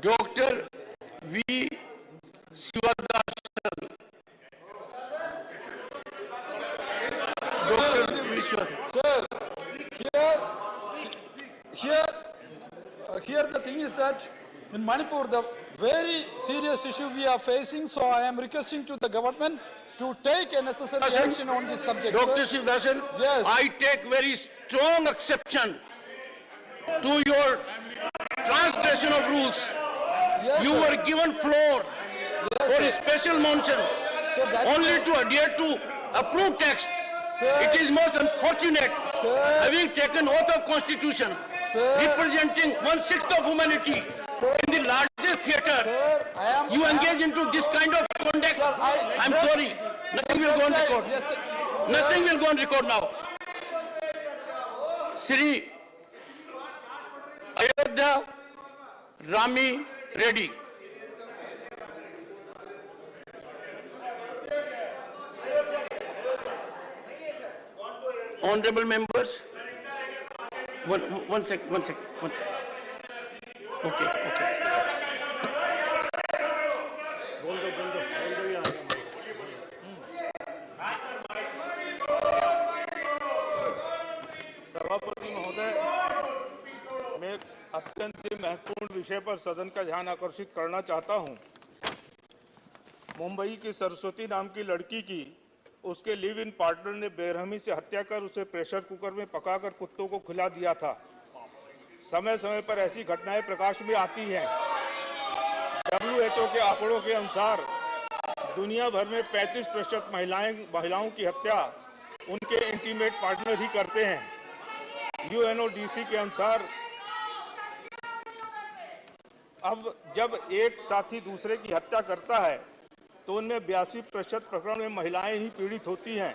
Dr. V. Sivadasan. Dr. V. Sir, here the thing is that in Manipur, the very serious issue we are facing, so I am requesting to the government to take a necessary action on this subject. Dr. Sivadasan, yes. I take very strong exception to your transgression of rules. Yes, you sir. were given floor for a special motion only to adhere to approved text. Sir. It is most unfortunate, Sir. having taken oath of constitution, Sir. representing 1/6 of humanity in the largest theatre, Sir, you engage into this kind of conduct. Sir, I'm just- sorry, nothing will go on record. Nothing will go on record now. Sri Ayodhya Rami Reddy. Honorable members, one sec. Okay. सभापति महोदय, मैं अत्यंत ही महत्वपूर्ण विषय पर सदन का ध्यान आकर्षित करना चाहता हूं। मुंबई की सरस्वती नाम की लड़की की उसके लिव इन पार्टनर ने बेरहमी से हत्या कर उसे प्रेशर कुकर में पकाकर कुत्तों को खिला दिया था। समय समय पर ऐसी घटनाएं प्रकाश में आती हैं। WHO के आंकड़ों के अनुसार दुनिया भर में 35% महिलाओं की हत्या उनके इंटीमेट पार्टनर ही करते हैं। UNODC के अनुसार अब जब एक साथी दूसरे की हत्या करता है तो उनमें 82% प्रकरण में महिलाएं ही पीड़ित होती हैं,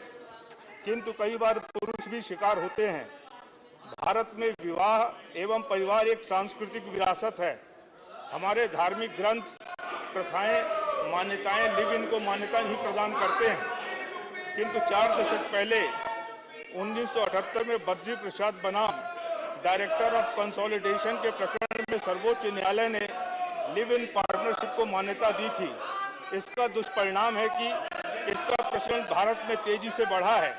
किंतु कई बार पुरुष भी शिकार होते हैं। भारत में विवाह एवं परिवार एक सांस्कृतिक विरासत है। हमारे धार्मिक ग्रंथ, प्रथाएं, मान्यताएं लिव इन को मान्यता नहीं प्रदान करते हैं, किंतु 4 दशक पहले 1978 में बद्री प्रसाद बनाम डायरेक्टर ऑफ कंसोलिडेशन के प्रकरण में सर्वोच्च न्यायालय ने लिव इन पार्टनरशिप को मान्यता दी थी। इसका दुष्परिणाम है कि इसका प्रचलन भारत में तेजी से बढ़ा है।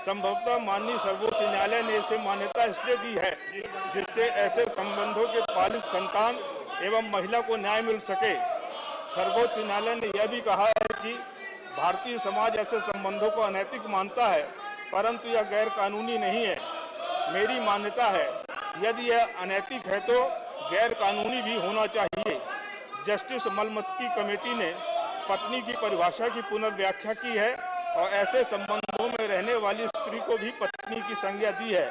संभवतः माननीय सर्वोच्च न्यायालय ने इसे मान्यता इसलिए दी है जिससे ऐसे संबंधों के पालित संतान एवं महिला को न्याय मिल सके। सर्वोच्च न्यायालय ने यह भी कहा है कि भारतीय समाज ऐसे संबंधों को अनैतिक मानता है, परंतु यह गैर कानूनी नहीं है। मेरी मान्यता है यदि यह अनैतिक है तो गैर कानूनी भी होना चाहिए। जस्टिस मलमत्की कमेटी ने पत्नी की परिभाषा की पुनर्व्याख्या की है और ऐसे संबंधों में रहने वाली स्त्री को भी पत्नी की संज्ञा दी है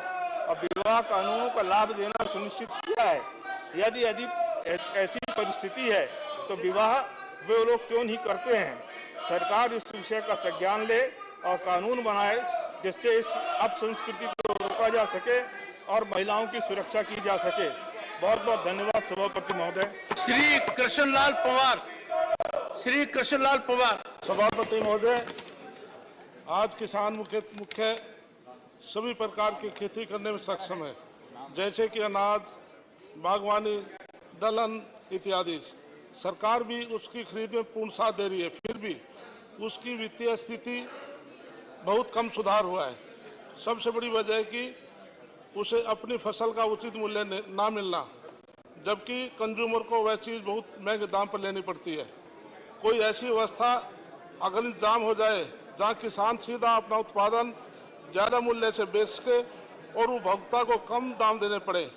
और विवाह कानूनों का लाभ देना सुनिश्चित किया है। यदि ऐसी परिस्थिति है तो विवाह वे लोग क्यों नहीं करते हैं। सरकार इस विषय का संज्ञान ले और कानून बनाए जिससे इस अपसंस्कृति को रोका जा सके और महिलाओं की सुरक्षा की जा सके। बहुत बहुत धन्यवाद सभापति महोदय। श्री कृष्णलाल पवार। सभापति महोदय, आज किसान मुख्य सभी प्रकार की खेती करने में सक्षम है, जैसे कि अनाज, बागवानी, दलहन इत्यादि। सरकार भी उसकी खरीद में पूर्ण साथ दे रही है, फिर भी उसकी वित्तीय स्थिति बहुत कम सुधार हुआ है। सबसे बड़ी वजह है कि उसे अपनी फसल का उचित मूल्य ना मिलना, जबकि कंज्यूमर को वह चीज़ बहुत महंगे दाम पर लेनी पड़ती है। कोई ऐसी व्यवस्था अगर इंतजाम हो जाए जहां किसान सीधा अपना उत्पादन ज़्यादा मूल्य से बेच सके और उपभोक्ता को कम दाम देने पड़े।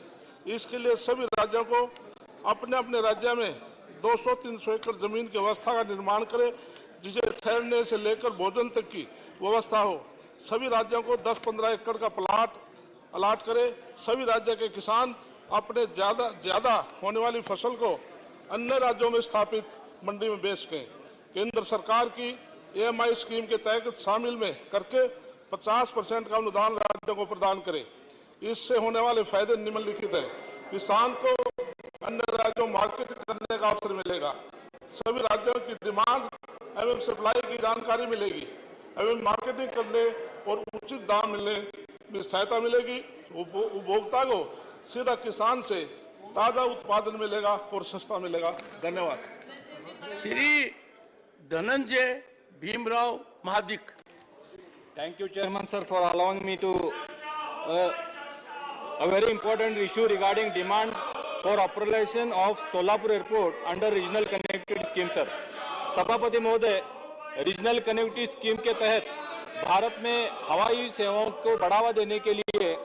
इसके लिए सभी राज्यों को अपने अपने राज्य में 200-300 एकड़ जमीन की व्यवस्था का निर्माण करे, जिसे ठहरने से लेकर भोजन तक की व्यवस्था हो। सभी राज्यों को 10-15 एकड़ का प्लाट अलाट करे। सभी राज्य के किसान अपने ज़्यादा होने वाली फसल को अन्य राज्यों में स्थापित मंडी में बेच सकें। केंद्र सरकार की EMI स्कीम के तहत शामिल में करके 50% का अनुदान राज्यों को प्रदान करे। इससे होने वाले फायदे निम्नलिखित हैं। किसान को अन्य राज्यों में मार्केट करने का अवसर मिलेगा। सभी राज्यों की डिमांड एवं सप्लाई की जानकारी मिलेगी एवं मार्केटिंग करने और उचित दाम मिलने में सहायता मिलेगी। उपभोक्ता को सीधा किसान से ताज़ा उत्पादन मिलेगा और सस्ता मिलेगा। धन्यवाद। Shri Dhananjay Bhimrao Mahadik. Thank you, Chairman, sir, for allowing me to a very important issue regarding demand for operation of Solapur Airport under Regional Connectivity Scheme, sir. सभापति महोदय, रीजनल कनेक्टिविटी स्कीम के तहत भारत में हवाई सेवाओं को बढ़ावा देने के लिए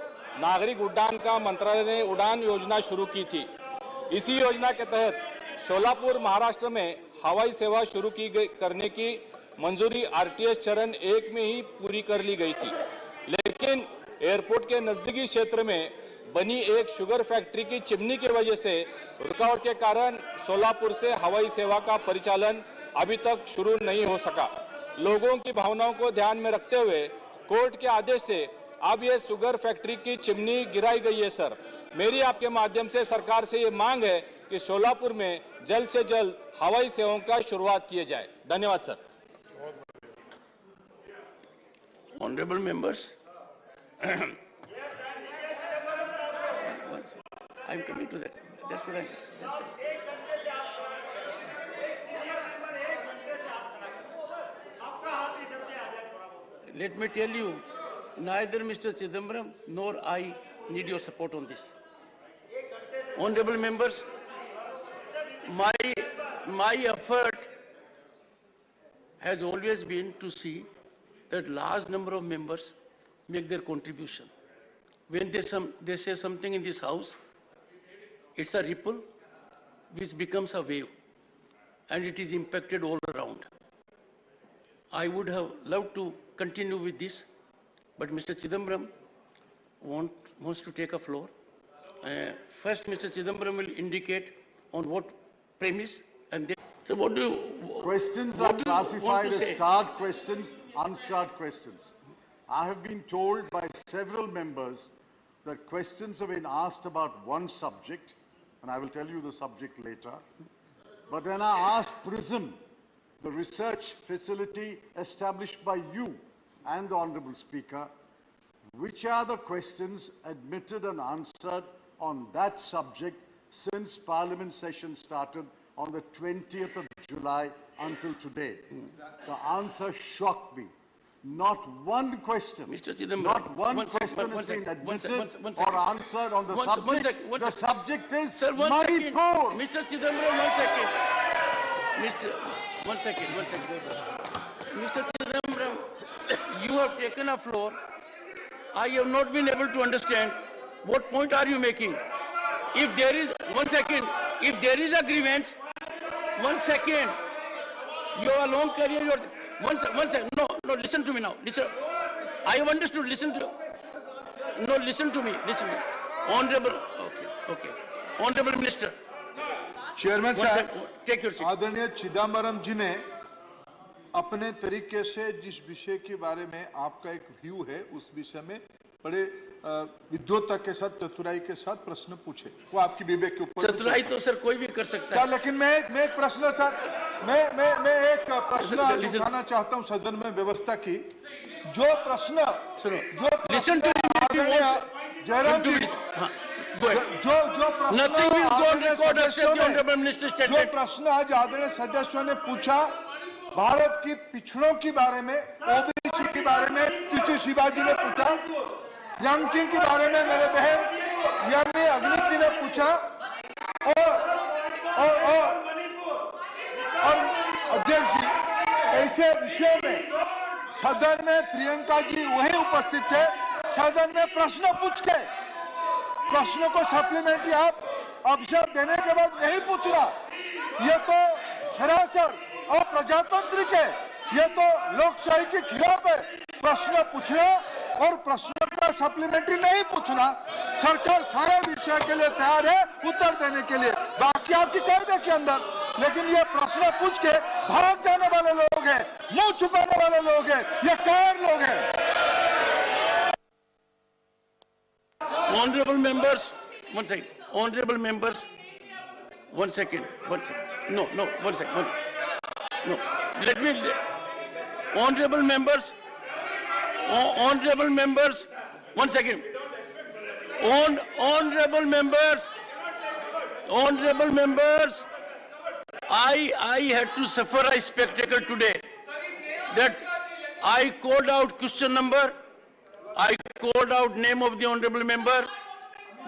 नागरिक उड्डयन का मंत्रालय ने उड़ान योजना शुरू की थी। इसी योजना के तहत सोलापुर महाराष्ट्र में हवाई सेवा शुरू करने की मंजूरी RTS चरण 1 में ही पूरी कर ली गई थी, लेकिन एयरपोर्ट के नजदीकी क्षेत्र में बनी एक शुगर फैक्ट्री की चिमनी की वजह से रुकावट के कारण सोलापुर से हवाई सेवा का परिचालन अभी तक शुरू नहीं हो सका। लोगों की भावनाओं को ध्यान में रखते हुए कोर्ट के आदेश से अब ये शुगर फैक्ट्री की चिमनी गिराई गई है। सर, मेरी आपके माध्यम से सरकार से ये मांग है कि सोलापुर में जल्द से जल्द हवाई सेवाओं का शुरुआत किए जाए। धन्यवाद sir. Honorable members, I'm coming to that. That's what Let me tell you, neither Mr. Chidambaram nor I need your support on this. Honorable members, my effort has always been to see that large number of members make their contribution. When they say something in this house, it's a ripple which becomes a wave, and it is impacted all around. I would have loved to continue with this, but Mr. Chidambaram wants to take a floor. First, Mr. Chidambaram will indicate on what premise, and then. So what do you... Questions are classified as starred questions, unstarred questions. I have been told by several members that questions have been asked about one subject, and I will tell you the subject later. But then I asked PRISM, the research facility established by you and the Honorable Speaker, which are the questions admitted and answered on that subject since Parliament session started on the 20th of July until today. The answer shocked me. Not one question, not one question has been admitted or answered on the subject. The subject is Manipur. Mr. Chidambaram, 1 second. One second. Mr. Chidambaram, you have taken a floor. I have not been able to understand what point are you making. If there is, 1 second, if there is a grievance, 1 second, you have a long career, one second, no, listen to me now, listen, I have understood, listen to me. Honorable, okay, Honorable Minister. Chairman साहब, take your seat. आदरणीय चिदम्बरम जी ने अपने तरीके से जिस विषय के बारे में आपका एक व्यू है उस विषय में बड़े विद्वता के साथ, चतुराई के साथ प्रश्न पूछे, वो आपकी विवेक के ऊपर। चतुराई तो सर कोई भी कर सकता है सर, लेकिन मैं एक प्रश्न सर, मैं एक प्रश्न उठाना चाहता हूं सदन में व्यवस्था की। जो प्रश्न जयराम जी, जो प्रश्न आज आदरणीय सदस्यों ने पूछा भारत की पिछड़ों के बारे में, ओबीसी के बारे में टीचर शिवाजी ने पूछा, रैंकिंग के बारे में मेरे बहन यामी अग्निक जी ने पूछा, और अध्यक्ष जी, ऐसे विषयों में सदन में प्रियंका जी वहीं उपस्थित थे, सदन में प्रश्न पूछ के प्रश्न को सप्लीमेंट्री आप अवसर देने के बाद नहीं पूछना, ये तो सरासर अप्रजातांत्रिक है, ये तो लोकशाही के खिलाफ है। प्रश्न पूछना और प्रश्न का सप्लीमेंट्री नहीं पूछना, सरकार सारे विषय के लिए तैयार है उत्तर देने के लिए, बाकी आपकी कायदे के अंदर, लेकिन ये प्रश्न पूछ के भाग जाने वाले लोग हैं, मुंह छुपाने वाले लोग हैं, ये कायर लोग हैं। Honorable members, one second. Honorable members, one second. No, one second. No, let me. Honorable members, one second. Honorable members, I had to suffer a spectacle today that I called out question number. I called out name of the honorable member.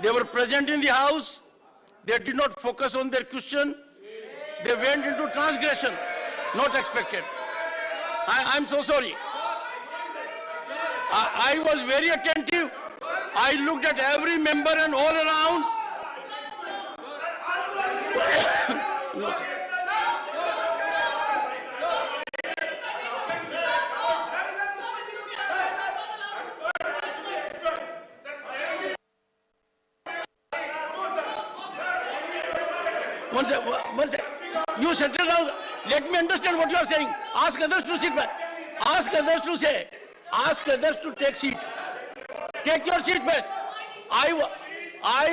They were present in the house. They did not focus on their question. They went into transgression, not expected. I'm so sorry. I was very attentive. I looked at every member and all around. No, sir. One sec. You settle down. Let me understand what you are saying. Ask others to sit back. Ask others to say. Ask others to take seat. Take your seat back. I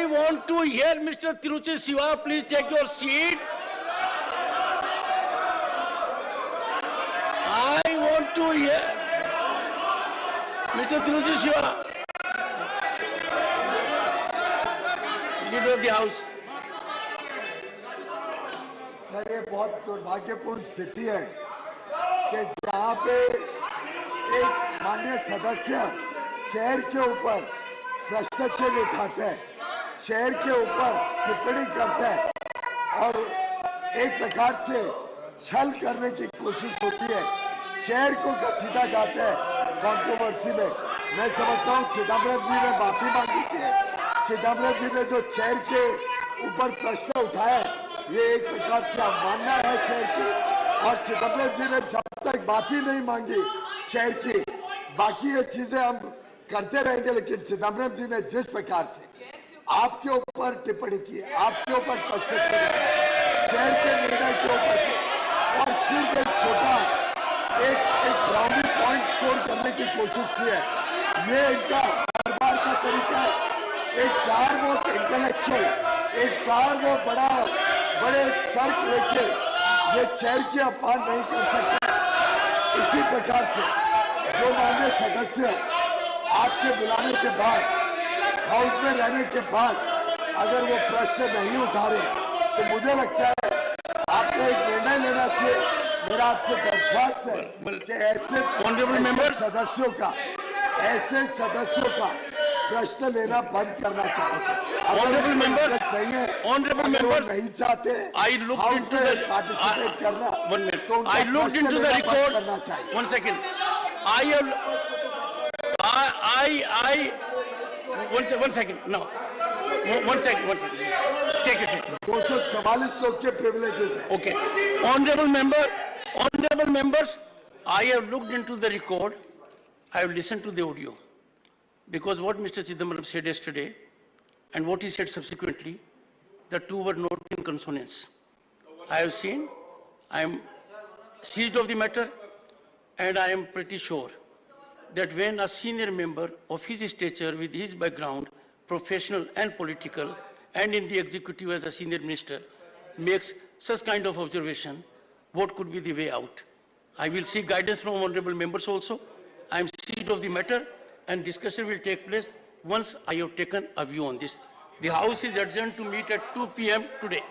want to hear Mr. Tiruchi Siva. Please take your seat. I want to hear Mr. Tiruchi Siva. Leader of the House. Sir, ये बहुत दुर्भाग्यपूर्ण स्थिति है कि जहाँ पे एक माननीय सदस्य शहर के ऊपर प्रश्न चिन्ह उठाते हैं, शहर के ऊपर टिप्पणी करते हैं और एक प्रकार से छल करने की कोशिश होती है, शहर को घसीटा जाता है कंट्रोवर्सी में। मैं समझता हूँ चिदम्बरम जी ने माफी मांगी थी। चिदम्बरम जी ने जो शहर के ऊपर प्रश्न उठाया, ये एक प्रकार से अवमानना है शहर की, और चिदम्बरम जी ने जब तक माफी नहीं मांगी शहर की, बाकी ये चीजें हम करते रहेंगे। लेकिन चिदम्बरम जी ने जिस प्रकार से आपके ऊपर टिप्पणी की, आपके ऊपर प्रश्न शहर के निर्णय के ऊपर, और सिर्फ एक छोटा एक ब्राउनी पॉइंट स्कोर करने की कोशिश की है, ये इनका हर बार का तरीका है। एक कार वो इंटेलेक्चुअल, एक कार वो बड़े तर्क लेके ये शहर की अपमान नहीं कर सकते। इसी प्रकार से जो माननीय सदस्य आपके बुलाने के बाद, हाउस में रहने के बाद अगर वो प्रश्न नहीं उठा रहे, तो मुझे लगता है आपको एक निर्णय लेना चाहिए। मेरा आपसे दरख्वास्त है कि ऐसे सदस्यों का प्रश्न लेना बंद करना चाहिए। Honorable members, नहीं चाहते हाउस में पार्टिसिपेट करना, तो I looked into the record. करना चाहिए। One second. One second. No. One second. Take it. 244 लोग के privileges है। Okay. Honorable members, I have looked into the record. I have listened to the audio. Because what Mr. Chidambaram said yesterday and what he said subsequently, the two were not in consonance. I have seen, I am seized of the matter, And I am pretty sure that when a senior member of his stature with his background, professional and political, and in the executive as a senior minister, makes such kind of observation, what could be the way out? I will seek guidance from honorable members also. I am seized of the matter and discussion will take place once I have taken a view on this. The House is adjourned to meet at 2 p.m. today.